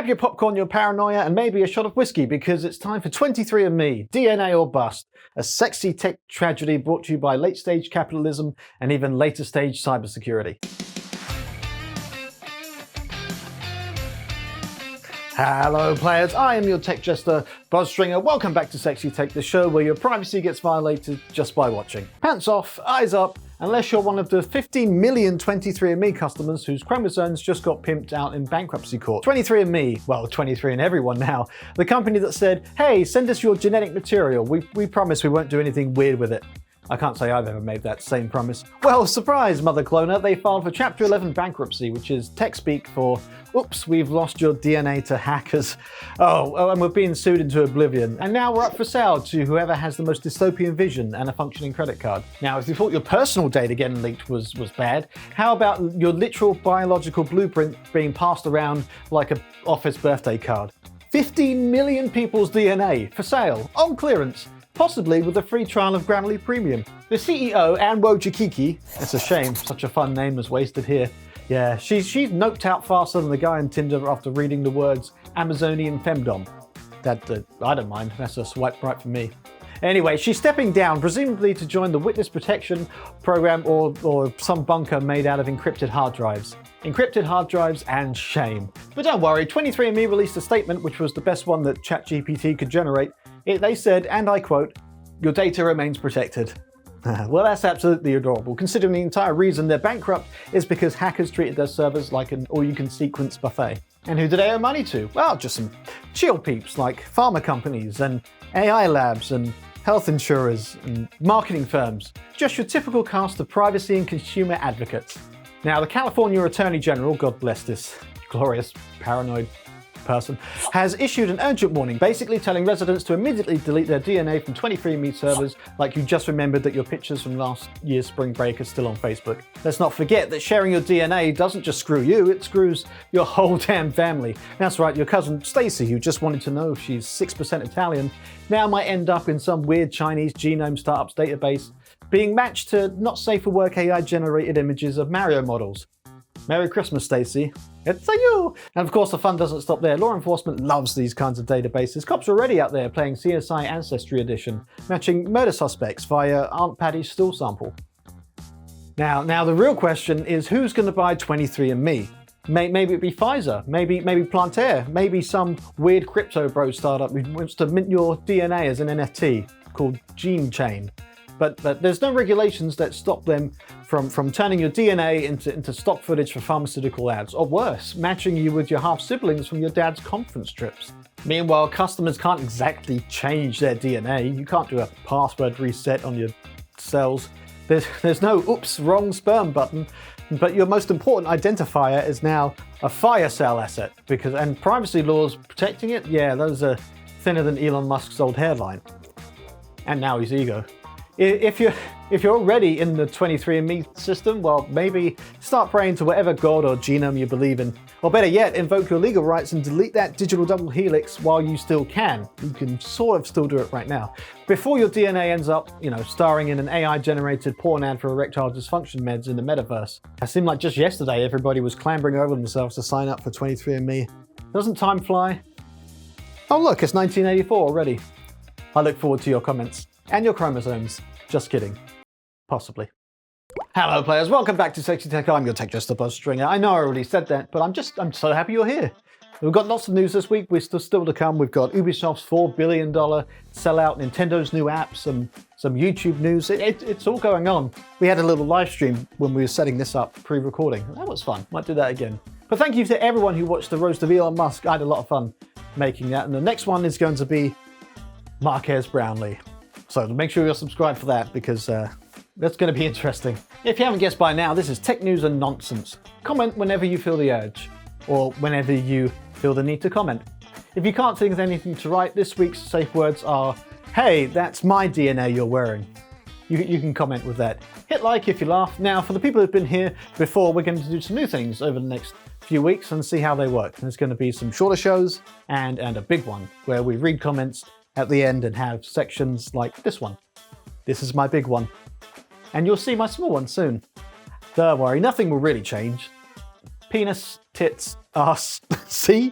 Grab your popcorn, your paranoia, and maybe a shot of whiskey because it's time for 23andMe, DNA or Bust, a sexy tech tragedy brought to you by late-stage capitalism and even later-stage cybersecurity. Hello players, I am your tech jester, Buzzstringer. Welcome back to Sexy Tech, the show where your privacy gets violated just by watching. Pants off, eyes up, unless you're one of the 15 million 23andMe customers whose chromosomes just got pimped out in bankruptcy court. 23andMe, well 23andEveryone now, the company that said, hey, send us your genetic material, we promise we won't do anything weird with it. I can't say I've ever made that same promise. Well, surprise, mother cloner, they filed for Chapter 11 bankruptcy, which is tech speak for, oops, we've lost your DNA to hackers. Oh, and we're being sued into oblivion. And now we're up for sale to whoever has the most dystopian vision and a functioning credit card. Now, if you thought your personal data getting leaked was bad, how about your literal biological blueprint being passed around like an office birthday card? 15 million people's DNA for sale, on clearance, possibly with a free trial of Grammarly Premium. The CEO, Anne Wojcicki, it's a shame such a fun name was wasted here. Yeah, she's noped out faster than the guy on Tinder after reading the words Amazonian femdom. I don't mind, that's a swipe right for me. Anyway, she's stepping down, presumably to join the witness protection program or some bunker made out of encrypted hard drives. Encrypted hard drives and shame. But don't worry, 23andMe released a statement which was the best one that ChatGPT could generate. They said, and I quote, "Your data remains protected." Well, that's absolutely adorable, considering the entire reason they're bankrupt is because hackers treated their servers like an all-you-can-sequence buffet. And who do they owe money to? Well, just some chill peeps like pharma companies and AI labs and health insurers and marketing firms. Just your typical cast of privacy and consumer advocates. Now, the California Attorney General, God bless this glorious paranoid person, has issued an urgent warning, basically telling residents to immediately delete their DNA from 23andMe servers like you just remembered that your pictures from last year's spring break are still on Facebook. Let's not forget that sharing your DNA doesn't just screw you, it screws your whole damn family. That's right, your cousin Stacy, who just wanted to know if she's 6% Italian, now might end up in some weird Chinese genome startup's database, being matched to not safe for work AI-generated images of Mario models. Merry Christmas, Stacy. It's a you! And of course, the fun doesn't stop there. Law enforcement loves these kinds of databases. Cops are already out there playing CSI Ancestry Edition, matching murder suspects via Aunt Patty's stool sample. Now the real question is who's going to buy 23andMe? Maybe it be Pfizer, maybe Plantaire, maybe some weird crypto bro startup who wants to mint your DNA as an NFT called Gene Chain. But there's no regulations that stop them from turning your DNA into stock footage for pharmaceutical ads, or worse, matching you with your half-siblings from your dad's conference trips. Meanwhile, customers can't exactly change their DNA. You can't do a password reset on your cells. There's no oops, wrong sperm button, but your most important identifier is now a fire sale asset, and privacy laws protecting it, yeah, those are thinner than Elon Musk's old hairline. And now his ego. If you're already in the 23andMe system, well, maybe start praying to whatever god or genome you believe in. Or better yet, invoke your legal rights and delete that digital double helix while you still can. You can sort of still do it right now. Before your DNA ends up, starring in an AI-generated porn ad for erectile dysfunction meds in the metaverse. It seemed like just yesterday everybody was clambering over themselves to sign up for 23andMe. Doesn't time fly? Oh look, it's 1984 already. I look forward to your comments. And your chromosomes. Just kidding. Possibly. Hello players, welcome back to Sexy Tech. I'm your tech jester Buzzstringer. I know I already said that, but I'm so happy you're here. We've got lots of news this week. We're still to come. We've got Ubisoft's $4 billion sellout, Nintendo's new apps, some YouTube news. It's all going on. We had a little live stream when we were setting this up pre-recording. That was fun. Might do that again. But thank you to everyone who watched the roast of Elon Musk. I had a lot of fun making that. And the next one is going to be Marques Brownlee. So make sure you're subscribed for that because that's going to be interesting. If you haven't guessed by now, this is tech news and nonsense. Comment whenever you feel the urge, or whenever you feel the need to comment. If you can't think of anything to write, this week's safe words are, hey, that's my DNA you're wearing. You can comment with that. Hit like if you laugh. Now, for the people who've been here before, we're going to do some new things over the next few weeks and see how they work. There's going to be some shorter shows and a big one where we read comments at the end and have sections like this one. This is my big one. And you'll see my small one soon. Don't worry, nothing will really change. Penis, tits, ass, see?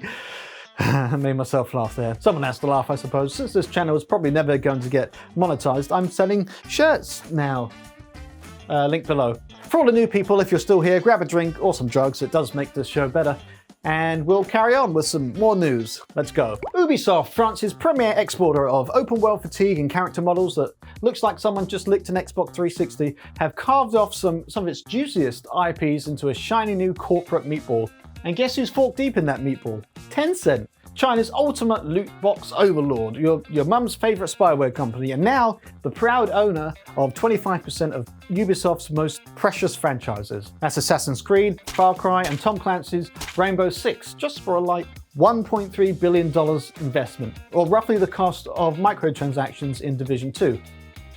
I made myself laugh there. Someone has to laugh, I suppose. Since this channel is probably never going to get monetized, I'm selling shirts now. Link below. For all the new people, if you're still here, grab a drink or some drugs. It does make this show better. And we'll carry on with some more news. Let's go. Ubisoft, France's premier exporter of open world fatigue and character models that looks like someone just licked an Xbox 360, have carved off some of its juiciest IPs into a shiny new corporate meatball. And guess who's fork deep in that meatball? Tencent, China's ultimate loot box overlord, your mum's favourite spyware company, and now the proud owner of 25% of Ubisoft's most precious franchises. That's Assassin's Creed, Far Cry, and Tom Clancy's Rainbow Six, just for a light $1.3 billion investment, or roughly the cost of microtransactions in Division 2.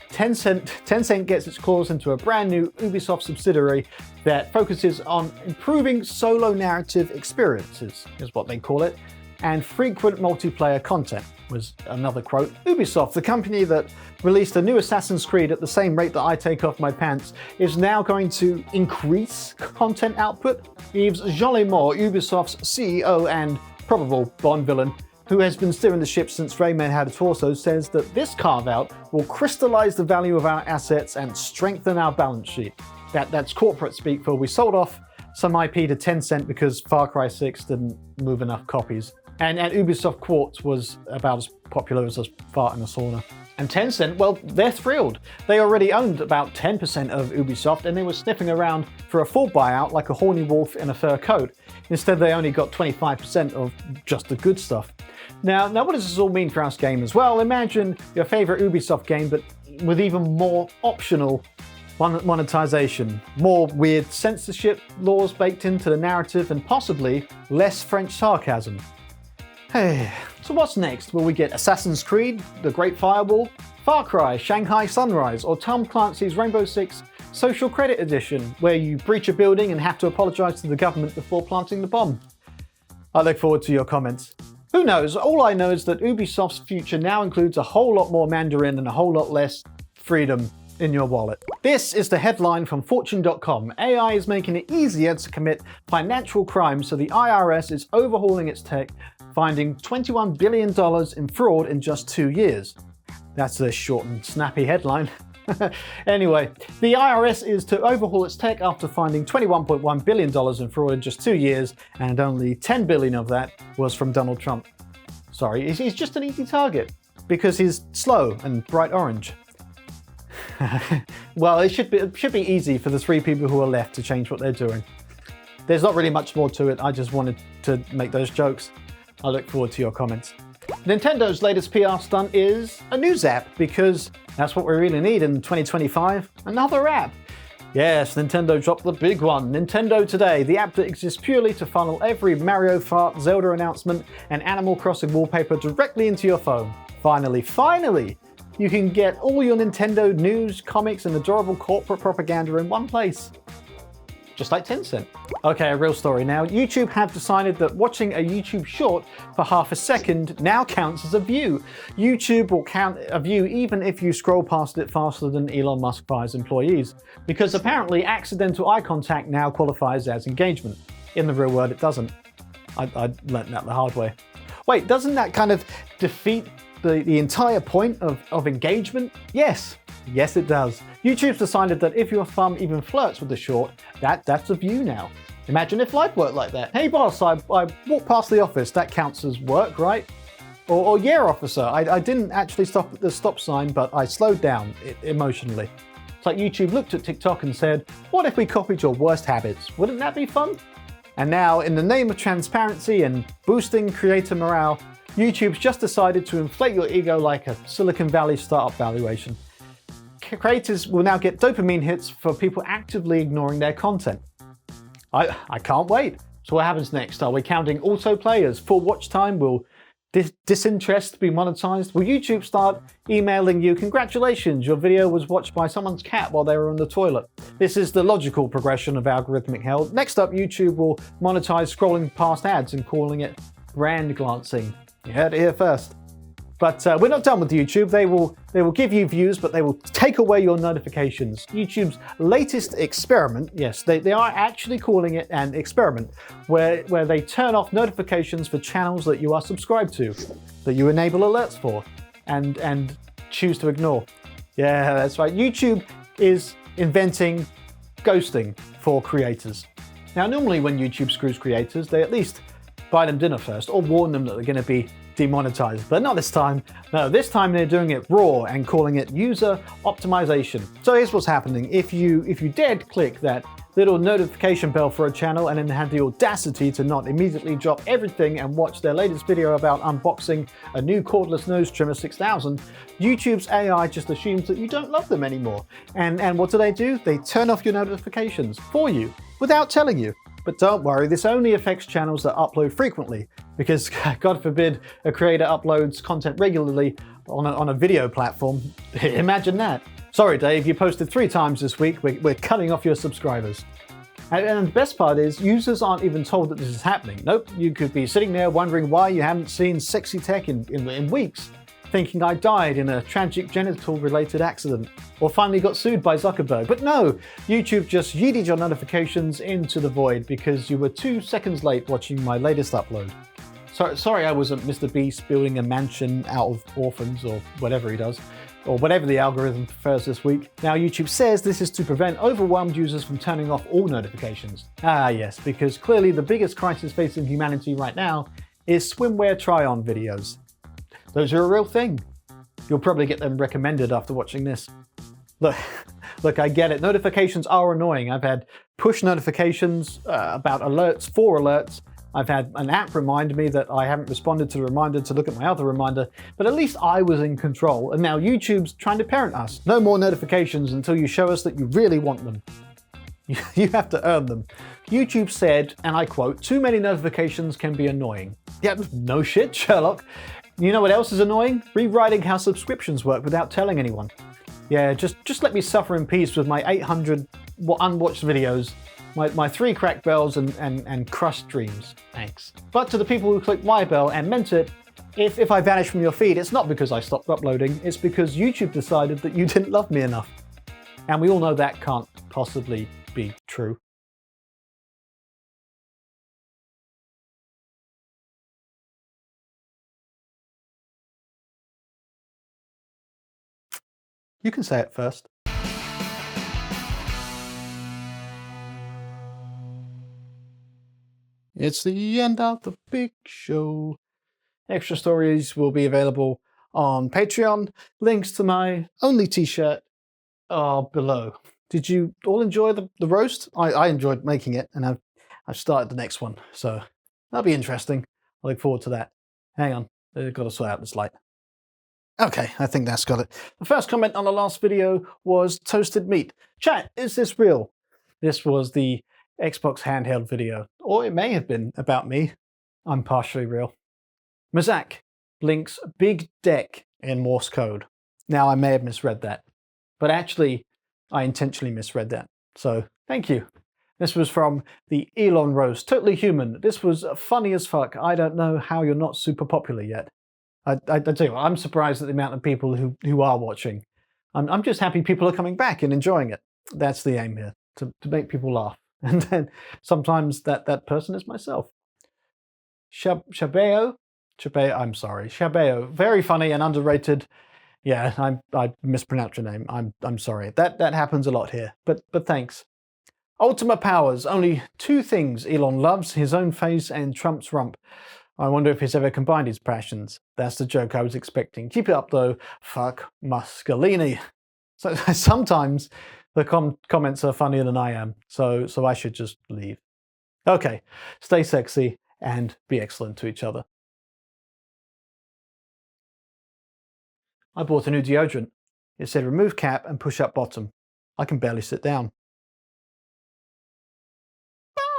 Tencent gets its claws into a brand new Ubisoft subsidiary that focuses on improving solo narrative experiences, is what they call it, and frequent multiplayer content, was another quote. Ubisoft, the company that released a new Assassin's Creed at the same rate that I take off my pants, is now going to increase content output. Yves Jollimont, Ubisoft's CEO and probable Bond villain, who has been steering the ship since Rayman had a torso, says that this carve-out will crystallize the value of our assets and strengthen our balance sheet. That's corporate speak for we sold off some IP to Tencent because Far Cry 6 didn't move enough copies. And Ubisoft Quartz was about as popular as a fart in a sauna. And Tencent, well, they're thrilled. They already owned about 10% of Ubisoft and they were sniffing around for a full buyout like a horny wolf in a fur coat. Instead, they only got 25% of just the good stuff. Now, what does this all mean for us gamers? Well, imagine your favorite Ubisoft game, but with even more optional monetization, more weird censorship laws baked into the narrative, and possibly less French sarcasm. Hey, so what's next? Will we get Assassin's Creed, The Great Firewall, Far Cry, Shanghai Sunrise, or Tom Clancy's Rainbow Six Social Credit Edition, where you breach a building and have to apologize to the government before planting the bomb? I look forward to your comments. Who knows? All I know is that Ubisoft's future now includes a whole lot more Mandarin and a whole lot less freedom in your wallet. This is the headline from Fortune.com. AI is making it easier to commit financial crime, so the IRS is overhauling its tech, finding $21 billion in fraud in just 2 years. That's a short and snappy headline. Anyway, the IRS is to overhaul its tech after finding $21.1 billion in fraud in just 2 years, and only $10 billion of that was from Donald Trump. Sorry, he's just an easy target because he's slow and bright orange. Well, it should be easy for the 3 people who are left to change what they're doing. There's not really much more to it. I just wanted to make those jokes. I look forward to your comments. Nintendo's latest PR stunt is a news app, because that's what we really need in 2025. Another app. Yes, Nintendo dropped the big one. Nintendo Today, the app that exists purely to funnel every Mario Kart, Zelda announcement, and Animal Crossing wallpaper directly into your phone. Finally! You can get all your Nintendo news, comics, and adorable corporate propaganda in one place. Just like Tencent. Okay, a real story now. YouTube have decided that watching a YouTube short for half a second now counts as a view. YouTube will count a view even if you scroll past it faster than Elon Musk fires employees, because apparently accidental eye contact now qualifies as engagement. In the real world, it doesn't. I learned that the hard way. Wait, doesn't that kind of defeat the entire point of engagement? Yes, it does. YouTube's decided that if your thumb even flirts with the short, that's a view now. Imagine if life worked like that. Hey boss, I walked past the office, that counts as work, right? Or yeah officer, I didn't actually stop at the stop sign, but I slowed down emotionally. It's like YouTube looked at TikTok and said, what if we copied your worst habits? Wouldn't that be fun? And now, in the name of transparency and boosting creator morale, YouTube's just decided to inflate your ego like a Silicon Valley startup valuation. Creators will now get dopamine hits for people actively ignoring their content. I can't wait. So what happens next? Are we counting autoplay as full watch time? Will disinterest be monetized? Will YouTube start emailing you, congratulations, your video was watched by someone's cat while they were on the toilet? This is the logical progression of algorithmic hell. Next up, YouTube will monetize scrolling past ads and calling it brand glancing. You heard it here first. But we're not done with YouTube. They will give you views, but they will take away your notifications. YouTube's latest experiment, yes, they are actually calling it an experiment, where they turn off notifications for channels that you are subscribed to, that you enable alerts for, and choose to ignore. Yeah, that's right. YouTube is inventing ghosting for creators. Now, normally when YouTube screws creators, they at least buy them dinner first or warn them that they're going to be demonetized, but not this time. No, this time they're doing it raw and calling it user optimization. So here's what's happening. If you dared click that little notification bell for a channel and then had the audacity to not immediately drop everything and watch their latest video about unboxing a new cordless nose trimmer 6000, YouTube's AI just assumes that you don't love them anymore. And what do? They turn off your notifications for you without telling you. But don't worry, this only affects channels that upload frequently, because God forbid a creator uploads content regularly on a video platform. Imagine that. Sorry, Dave, you posted 3 times this week. We're cutting off your subscribers. And the best part is, users aren't even told that this is happening. Nope, you could be sitting there wondering why you haven't seen sexy tech in weeks, thinking I died in a tragic genital-related accident, or finally got sued by Zuckerberg. But no, YouTube just yeeted your notifications into the void because you were 2 seconds late watching my latest upload. Sorry I wasn't Mr. Beast building a mansion out of orphans or whatever he does, or whatever the algorithm prefers this week. Now, YouTube says this is to prevent overwhelmed users from turning off all notifications. Ah yes, because clearly the biggest crisis facing humanity right now is swimwear try-on videos. Those are a real thing. You'll probably get them recommended after watching this. Look, I get it. Notifications are annoying. I've had push notifications about alerts, 4 alerts. I've had an app remind me that I haven't responded to the reminder to look at my other reminder, but at least I was in control. And now YouTube's trying to parent us. No more notifications until you show us that you really want them. You have to earn them. YouTube said, and I quote, "Too many notifications can be annoying." Yeah, no shit, Sherlock. You know what else is annoying? Rewriting how subscriptions work without telling anyone. Yeah, just let me suffer in peace with my 800 unwatched videos, my 3 cracked bells and crushed dreams. Thanks. But to the people who clicked my bell and meant it, if I vanish from your feed, it's not because I stopped uploading, it's because YouTube decided that you didn't love me enough. And we all know that can't possibly be true. You can say it first. It's the end of the big show. Extra stories will be available on Patreon. Links to my only t-shirt are below. Did you all enjoy the roast? I enjoyed making it, and I've started the next one, so that'll be interesting. I look forward to that. Hang on, I've got to sort out this light. Okay, I think that's got it. The first comment on the last video was toasted meat. Chat, is this real? This was the Xbox handheld video, or it may have been about me. I'm partially real. Mazak links big deck in Morse code. Now, I may have misread that, but actually, I intentionally misread that. So, thank you. This was from the Elon roast. Totally human. This was funny as fuck. I don't know how you're not super popular yet. I tell you what, I'm surprised at the amount of people who are watching. I'm just happy people are coming back and enjoying it. That's the aim here, to make people laugh. And then sometimes that person is myself. Shabeo, I'm sorry. Shabeo, very funny and underrated. Yeah, I mispronounced your name. I'm sorry. That happens a lot here. But thanks. Ultimate powers. Only 2 things Elon loves: his own face and Trump's rump. I wonder if he's ever combined his passions. That's the joke I was expecting. Keep it up though. Fuck Muscolini. So sometimes the comments are funnier than I am, so I should just leave. Okay, stay sexy and be excellent to each other. I bought a new deodorant. It said remove cap and push up bottom. I can barely sit down.